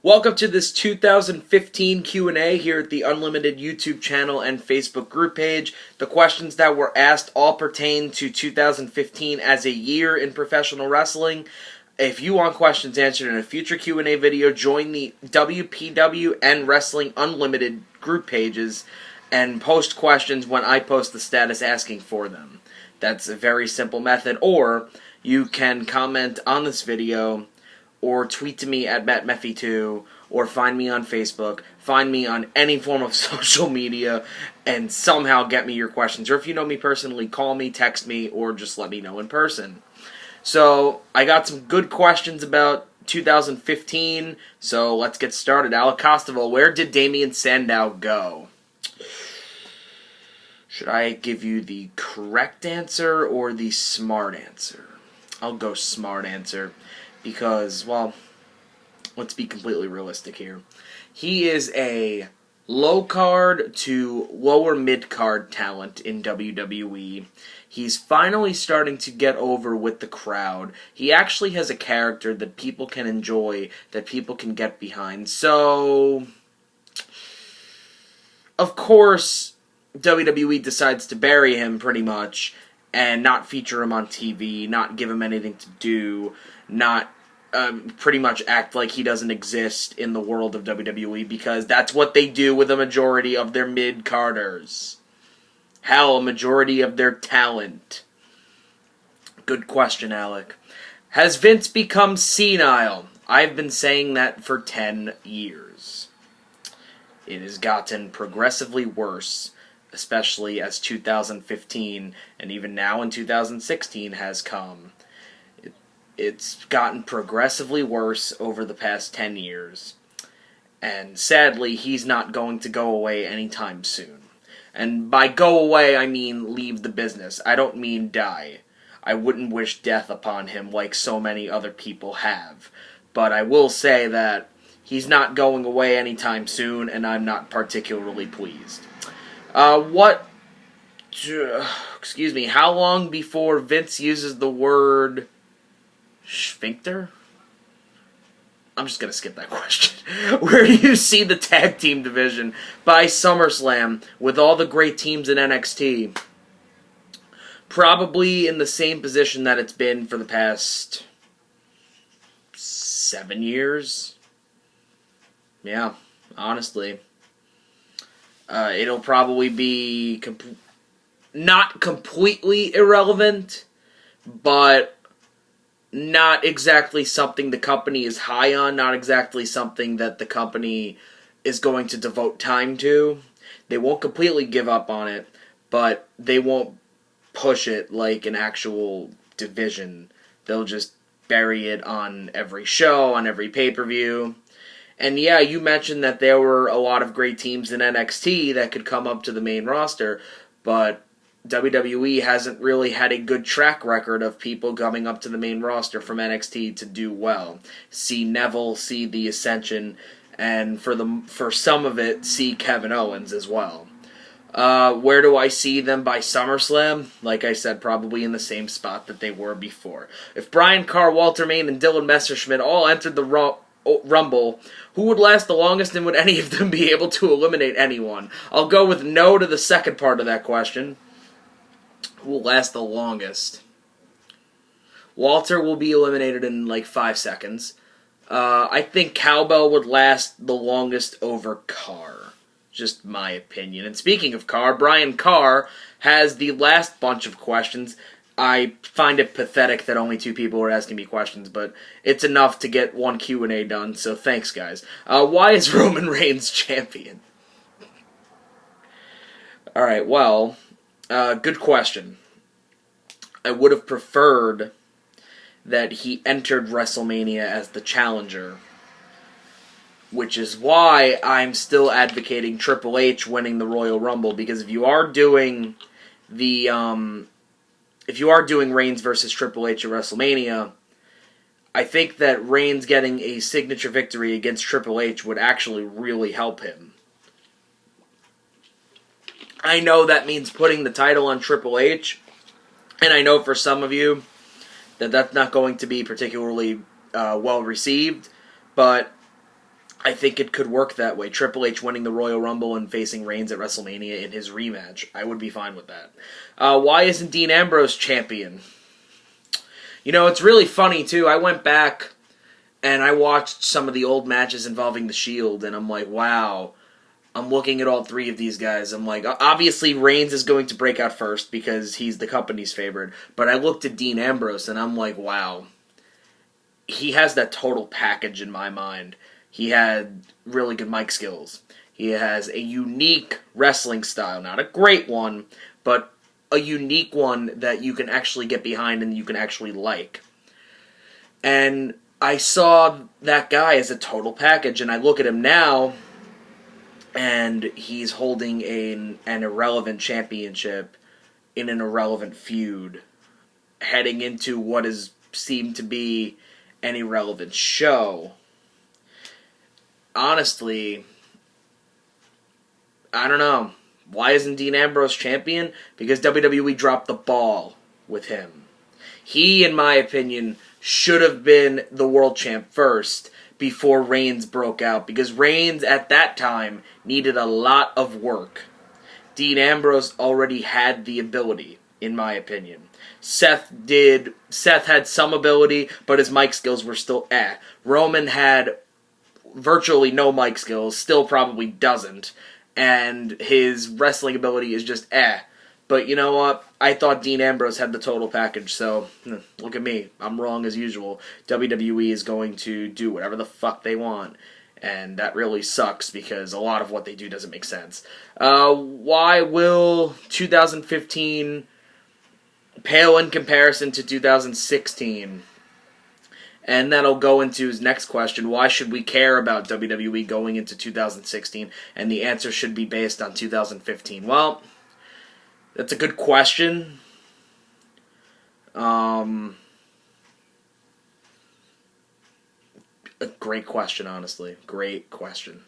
Welcome to this 2015 Q&A here at the Unlimited YouTube channel and Facebook group page. The questions that were asked all pertain to 2015 as a year in professional wrestling. If you want questions answered in a future Q&A video, join the WPW and Wrestling Unlimited group pages and post questions when I post the status asking for them. That's a very simple method. Or you can comment on this video or tweet to me at MattMeffy2, or find me on Facebook, find me on any form of social media, and somehow get me your questions. Or if you know me personally, call me, text me, or just let me know in person. So, I got some good questions about 2015, so let's get started. Alec Costaville, where did Damien Sandow go? Should I give you the correct answer or the smart answer? I'll go smart answer. Because, well, let's be completely realistic here. He is a low-card to lower mid-card talent in WWE. He's finally starting to get over with the crowd. He actually has a character that people can enjoy, that people can get behind. So, of course, WWE decides to bury him pretty much and not feature him on TV, not give him anything to do, not pretty much act like he doesn't exist in the world of WWE, because that's what they do with a majority of their mid-carders. Hell, a majority of their talent. Good question, Alec. Has Vince become senile? I've been saying that for 10 years. It has gotten progressively worse, especially as 2015, and even now in 2016, has come. It's gotten progressively worse over the past 10 years. And sadly, he's not going to go away anytime soon. And by go away, I mean leave the business. I don't mean die. I wouldn't wish death upon him like so many other people have. But I will say that he's not going away anytime soon, and I'm not particularly pleased. How long before Vince uses the word sphincter? I'm just going to skip that question. Where do you see the tag team division by SummerSlam with all the great teams in NXT? Probably in the same position that it's been for the past 7 years. Yeah, honestly. It'll probably be not completely irrelevant, but not exactly something the company is high on, not exactly something that the company is going to devote time to. They won't completely give up on it, but they won't push it like an actual division. They'll just bury it on every show, on every pay-per-view. And yeah, you mentioned that there were a lot of great teams in NXT that could come up to the main roster, but WWE hasn't really had a good track record of people coming up to the main roster from NXT to do well. See Neville, see The Ascension, and for some of it, see Kevin Owens as well. Where do I see them by SummerSlam? Like I said, probably in the same spot that they were before. If Brian Carr, Walter Mayne, and Dylan Messerschmidt all entered the Rumble, who would last the longest, and would any of them be able to eliminate anyone? I'll go with no to the second part of that question. Who will last the longest? Walter will be eliminated in like 5 seconds. I think Cowbell would last the longest over Carr. Just my opinion. And speaking of Carr, Brian Carr has the last bunch of questions. I find it pathetic that only 2 people are asking me questions, but it's enough to get one Q&A done, so thanks, guys. Why is Roman Reigns champion? Alright, well, good question. I would have preferred that he entered WrestleMania as the challenger, which is why I'm still advocating Triple H winning the Royal Rumble, because if you are doing Reigns versus Triple H at WrestleMania, I think that Reigns getting a signature victory against Triple H would actually really help him. I know that means putting the title on Triple H, and I know for some of you that that's not going to be particularly well received, but I think it could work that way. Triple H winning the Royal Rumble and facing Reigns at WrestleMania in his rematch. I would be fine with that. Why isn't Dean Ambrose champion? You know, it's really funny, too. I went back and I watched some of the old matches involving The Shield, and I'm like, wow. I'm looking at all three of these guys. I'm like, obviously Reigns is going to break out first because he's the company's favorite. But I looked at Dean Ambrose, and I'm like, wow. He has that total package in my mind. He had really good mic skills. He has a unique wrestling style. Not a great one, but a unique one that you can actually get behind and you can actually like. And I saw that guy as a total package, and I look at him now, and he's holding an irrelevant championship in an irrelevant feud, heading into what has seemed to be an irrelevant show. Honestly, I don't know. Why isn't Dean Ambrose champion? Because WWE dropped the ball with him. He, in my opinion, should have been the world champ first before Reigns broke out. Because Reigns, at that time, needed a lot of work. Dean Ambrose already had the ability, in my opinion. Seth had some ability, but his mic skills were still Roman had virtually no mic skills, still probably doesn't, and his wrestling ability is just But you know what? I thought Dean Ambrose had the total package, so look at me. I'm wrong as usual. WWE is going to do whatever the fuck they want, and that really sucks because a lot of what they do doesn't make sense. Why will 2015 pale in comparison to 2016? And that'll go into his next question. Why should we care about WWE going into 2016? And the answer should be based on 2015. Well, that's a good question. A great question, honestly. Great question.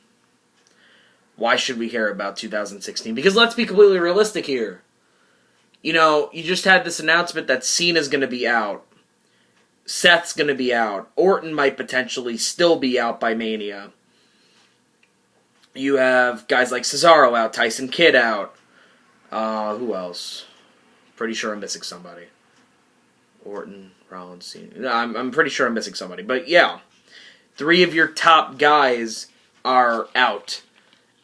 Why should we care about 2016? Because let's be completely realistic here. You know, you just had this announcement that Cena's going to be out. Seth's going to be out. Orton might potentially still be out by Mania. You have guys like Cesaro out, Tyson Kidd out. Who else? Pretty sure I'm missing somebody. Orton, Rollins, Cena. No, I'm pretty sure I'm missing somebody. But yeah, 3 of your top guys are out.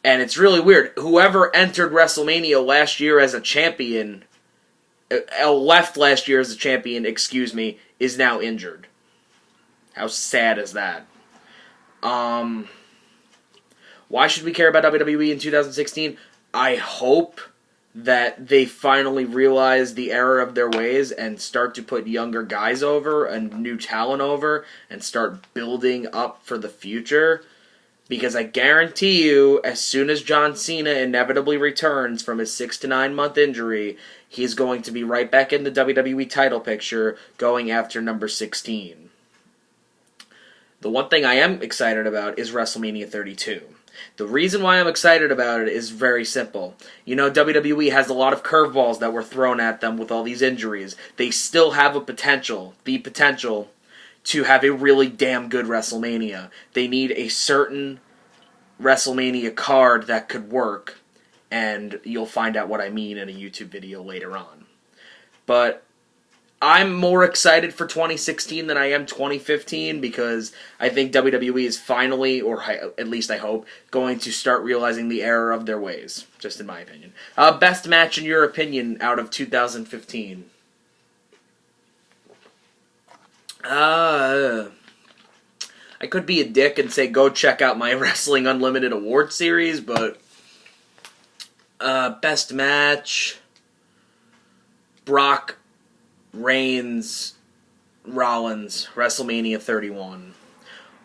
And it's really weird. Whoever entered WrestleMania last year as a champion, left last year as a champion, is now injured. How sad is that? Why should we care about WWE in 2016? I hope that they finally realize the error of their ways and start to put younger guys over and new talent over and start building up for the future. Because I guarantee you, as soon as John Cena inevitably returns from his 6 to 9 month injury, he's going to be right back in the WWE title picture, going after number 16. The one thing I am excited about is WrestleMania 32. The reason why I'm excited about it is very simple. You know, WWE has a lot of curveballs that were thrown at them with all these injuries. They still have the potential to have a really damn good WrestleMania. They need a certain WrestleMania card that could work, and you'll find out what I mean in a YouTube video later on. But I'm more excited for 2016 than I am 2015 because I think WWE is finally, or at least I hope, going to start realizing the error of their ways, just in my opinion. Best match in your opinion out of 2015? I could be a dick and say go check out my Wrestling Unlimited award series, but best match, Brock, Reigns, Rollins, WrestleMania 31,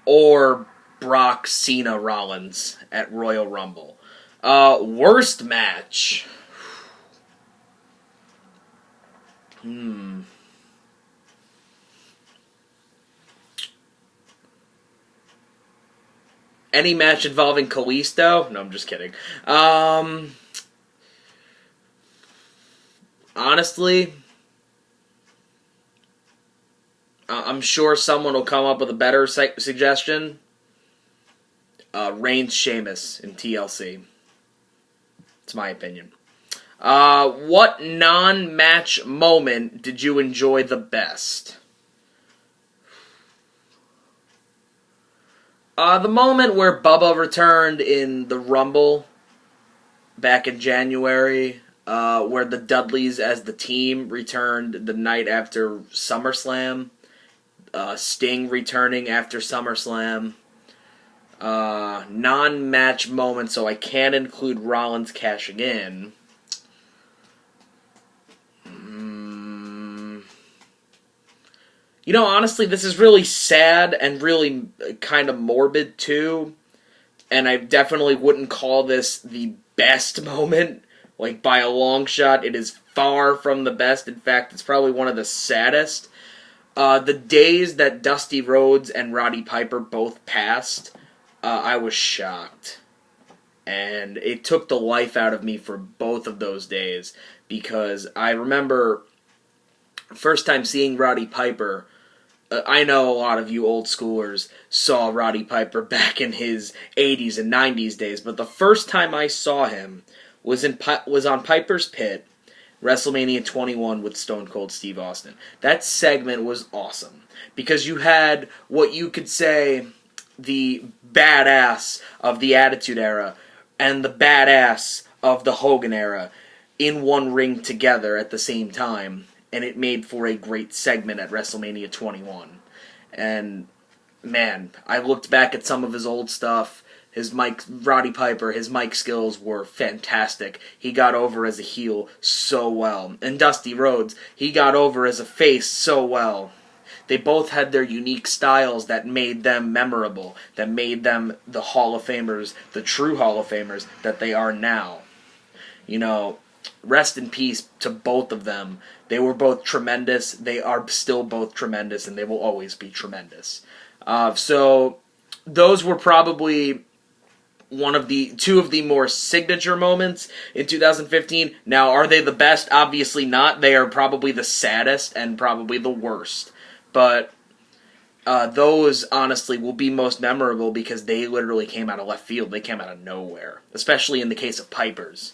or Brock, Cena, Rollins at Royal Rumble. Worst match. Any match involving Kalisto? No, I'm just kidding. Honestly, I'm sure someone will come up with a better suggestion. Reigns Sheamus in TLC. It's my opinion. What non-match moment did you enjoy the best? The moment where Bubba returned in the Rumble back in January, where the Dudleys as the team returned the night after SummerSlam, Sting returning after SummerSlam. Non-match moment, so I can't include Rollins cashing in. You know, honestly, this is really sad and really kind of morbid, too. And I definitely wouldn't call this the best moment, like, by a long shot. It is far from the best. In fact, it's probably one of the saddest. The days that Dusty Rhodes and Roddy Piper both passed, I was shocked. And it took the life out of me for both of those days. Because I remember first time seeing Roddy Piper. I know a lot of you old schoolers saw Roddy Piper back in his 80s and 90s days, but the first time I saw him was on Piper's Pit, WrestleMania 21 with Stone Cold Steve Austin. That segment was awesome because you had what you could say the badass of the Attitude Era and the badass of the Hogan Era in one ring together at the same time. And it made for a great segment at WrestleMania 21. And, man, I looked back at some of his old stuff. Roddy Piper, his mic skills were fantastic. He got over as a heel so well. And Dusty Rhodes, he got over as a face so well. They both had their unique styles that made them memorable, that made them the Hall of Famers, the true Hall of Famers that they are now. You know, rest in peace to both of them. They were both tremendous. They are still both tremendous, and they will always be tremendous. So those were probably two of the more signature moments in 2015. Now, are they the best? Obviously not. They are probably the saddest and probably the worst. But those, honestly, will be most memorable because they literally came out of left field. They came out of nowhere, especially in the case of Piper's.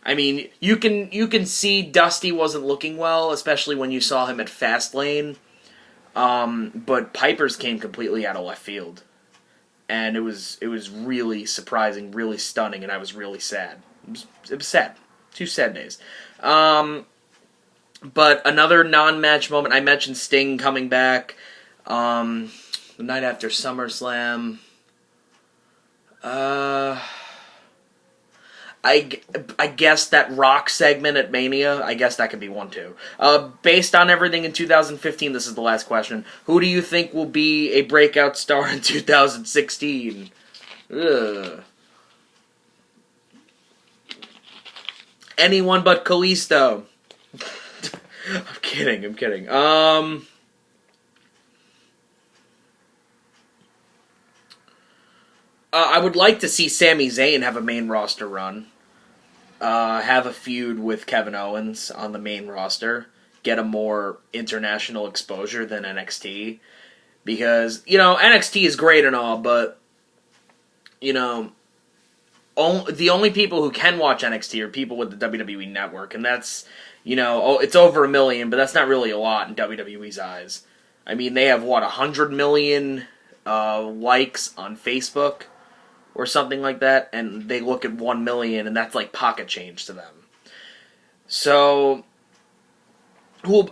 I mean, you can see Dusty wasn't looking well, especially when you saw him at Fastlane. But Piper's came completely out of left field, and it was really surprising, really stunning, and I was really sad. It was sad. 2 sad days. But another non-match moment. I mentioned Sting coming back the night after SummerSlam. I guess that Rock segment at Mania, I guess that could be one too. Based on everything in 2015, this is the last question. Who do you think will be a breakout star in 2016? Ugh. Anyone but Kalisto. I'm kidding. I would like to see Sami Zayn have a main roster run. Have a feud with Kevin Owens on the main roster. Get a more international exposure than NXT. Because, NXT is great and all, but, the only people who can watch NXT are people with the WWE Network. And that's, it's over 1 million, but that's not really a lot in WWE's eyes. I mean, they have, 100 million likes on Facebook or something like that, and they look at 1 million, and that's like pocket change to them. So,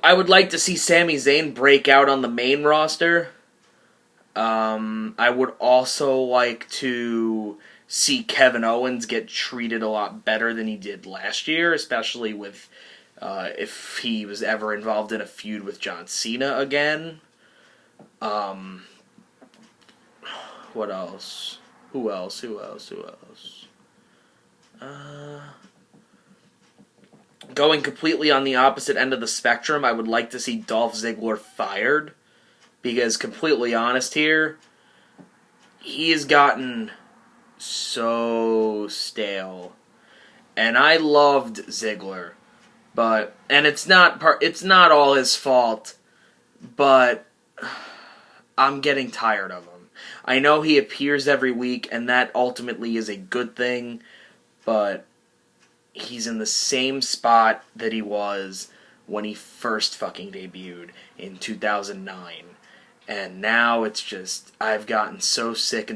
I would like to see Sami Zayn break out on the main roster. I would also like to see Kevin Owens get treated a lot better than he did last year, especially with if he was ever involved in a feud with John Cena again. What else? Who else? Going completely on the opposite end of the spectrum, I would like to see Dolph Ziggler fired. Because, completely honest here, he has gotten so stale. And I loved Ziggler. And it's not all his fault, but I'm getting tired of him. I know he appears every week, and that ultimately is a good thing, but he's in the same spot that he was when he first fucking debuted in 2009. And now it's just, I've gotten so sick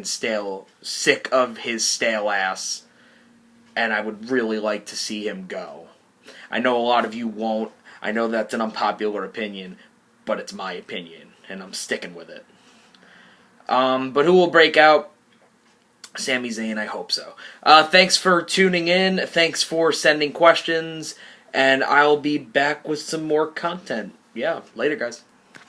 of his stale ass, and I would really like to see him go. I know a lot of you won't. I know that's an unpopular opinion, but it's my opinion, and I'm sticking with it. But who will break out? Sami Zayn, I hope so. Thanks for tuning in. Thanks for sending questions. And I'll be back with some more content. Yeah, later, guys.